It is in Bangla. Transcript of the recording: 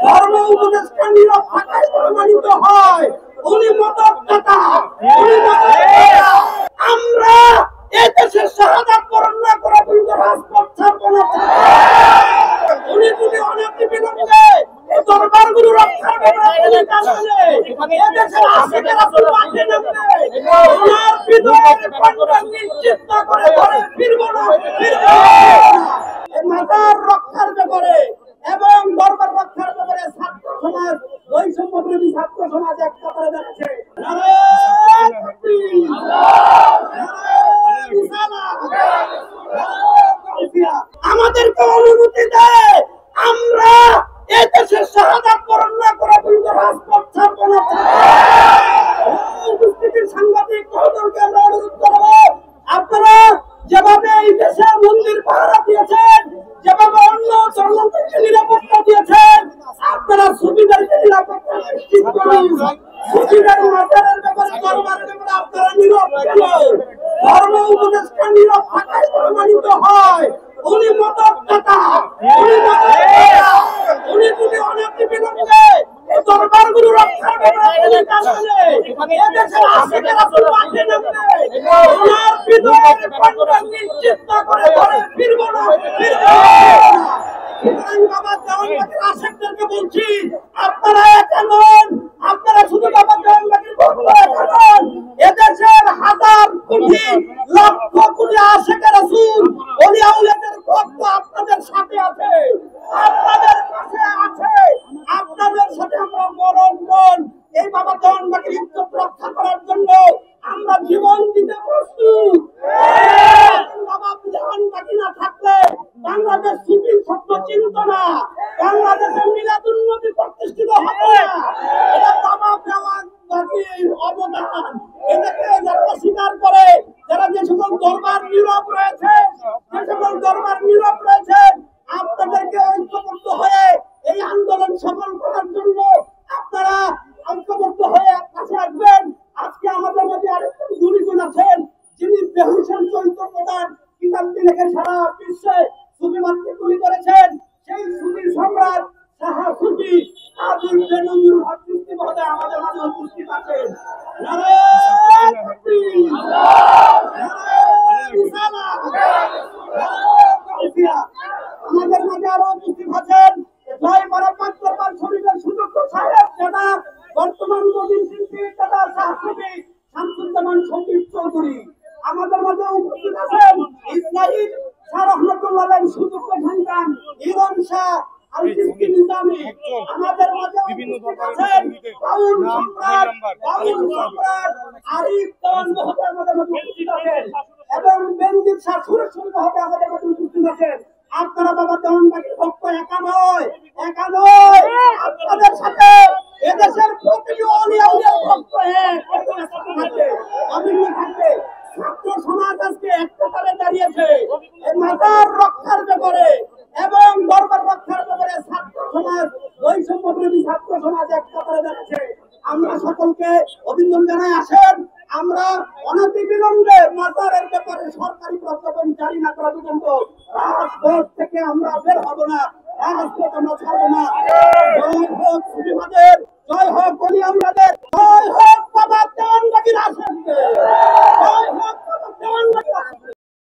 ধর্ম উপদেষ্টা নিরপেক্ষতায় প্রমাণিত হয় উনি মদতদাতা, আমরা এই দেশের শাহাদাত বরণ না করা পর্যন্ত রাজপথ ছাড়বো না। উনি যদি অনতি বিলম্বে এই দরবারগুলো রক্ষার ব্যাপারে এদেশের আশিকেরা মাঠে নামবে, ওনার বিজয়ের কণ্ঠ নিশ্চিত না করে ঘরে ফিরবো না। এই মাজার রক্ষার ব্যাপারে এবং দরবার রক্ষার ব্যাপারে ছাত্র সমাজ, বৈষম্য বিরোধী ছাত্র সমাজ এক কাতারে যাচ্ছে। আমাদেরকে অনুমতি দেয় আমরা এই দেশের শাহাদাত বরণ না করা পর্যন্ত রাজপথ ছাড়বো না। উপস্থিতির সাংবাদিক মহোদয়কে আমরা অনুরোধ করবো, আপনারা যেভাবে এই দেশে মন্দির পাহারা দিয়েছেন, যেভাবে অন্য ধর্মকে নিরাপত্তা দিয়েছেন, আপনারা সুবিধাকে নিরাপত্তা নিশ্চিত করুন। সুবিধার মাজারের ব্যাপারে, দরবারের ব্যাপারে আপনারা নীরব কেন? ধর্ম উপদেষ্টা নিরপেক্ষতায় প্রমাণিত হয় উনি মদতদাতা, উনি যদি অনতি বিলম্বে এই দরবারগুলো রক্ষার ব্যাপারে এদেশের আশিকেরা মাঠে নামবে, ওনার বিজয়ের কণ্ঠ নিশ্চিত না করে ঘরে ফিরবো না। বাবা দেওয়ানবাগির আশেকদেরকে বলছি, আপনারা কেমন, আপনারা শুধু বাবা দেওয়ানবাগির ভোট করে থাকেন। এদেশের হাজার কোটি লক্ষ কোটি আশেকে রাসূল ওলিয়া উলিয়াদের ভক্ত আপনাদের সাথে আছে, আপনাদের কাছে আছে। আপনাদের সাথে আমরা মরণ এই বাবা দেওয়ানবাগির ইজ্জত রক্ষা করার জন্য আমরা জীবন দিতে প্রস্তুত। বাবা দেওয়ানবাগি না থাকলে বাংলাদেশ সুফি শব্দ চিনত না, বাংলাদেশে মিলাদুন নবী প্রতিষ্ঠিত হবে না। এটা বাবা দেওয়ানবাগির অবদান। এটাকে যারা অস্বীকার করে, যারা যে সকল দরবার নীরব রয়েছে, আপনাদেরকে ঐক্যবদ্ধ হয়ে এই আন্দোলন সফল করার জন্য আপনারা ঐক্যবদ্ধ হয়ে কাছে আসবেন। আজকে আমাদের মধ্যে আরেকজন দুইজন আছেন যিনি বেহুশের চরিত্র প্রদান কিতাবটি লিখে সারা বিশ্বে সুফিবাদকে তুলে করেছেন। সেই সুফি সম্রাট সাহা সুফি কাজী বেনজীর হক চিশতি মহোদয় আমাদের মাঝে উপস্থিত আছেন। নারায়ে তাকবীর, নারায়ে রিসালাত, আমাদের মাঝে আরো উপস্থিত আছেন জয় বারাকাত দরবার শরীফের সুযোগ্য সাহেব যারা বর্তমান নবীন শিল্পী দাদা সাহসী শামসুজ্জামান শফিক চৌধুরী। আমাদের মাঝে উপস্থিত আছেন ইসরাইল শাহ রহমাতুল্লাহ আলাইহির সুযোগ্য সন্তান ইরন শাহ আল চিশতি নিজামী। আমাদের মাঝে উপস্থিত আছেন বাউল সম্রাট আরিফ দেওয়ান মহোদয় আমাদের মাঝে উপস্থিত আছেন এবং বেনজির শাহ সুরেশ্বরী মহোদয় আমাদের মাঝে উপস্থিত আছেন। আপনারা বাবা দেওয়ানবাগির ভক্ত একা নয়, আপনাদের সাথে এদেশের প্রতিটি অলিয়া উলিয়ার ভক্ত অভিন্ন থাকবে। ছাত্র সমাজ আজকে এক কাতারে দাঁড়িয়েছে এই মাজার রক্ষার ব্যাপারে এবং দরবার রক্ষার ব্যাপারে ছাত্র সমাজ, বৈষম্য বিরোধী ছাত্র সমাজ এক কাতারে দাঁড়িয়েছে। আমরা সকলকে অভিনন্দন জানাই। আসেন আমরা অনতি বিলম্বে মাজারের ব্যাপারে সরকারি প্রজ্ঞাপন জারি না করা পর্যন্ত রাজপথ থেকে আমরা বের হব না, রাজপথ আমরা ছাড়বো না। জয় হোক সুফিবাদের, জয় হোক ওলিয়াউল্লাহদের, জয় হোক বাবা দেওয়ানবাগির আশেকদের, জয় হোক বাবা দেওয়ানবাগির আশেকদের।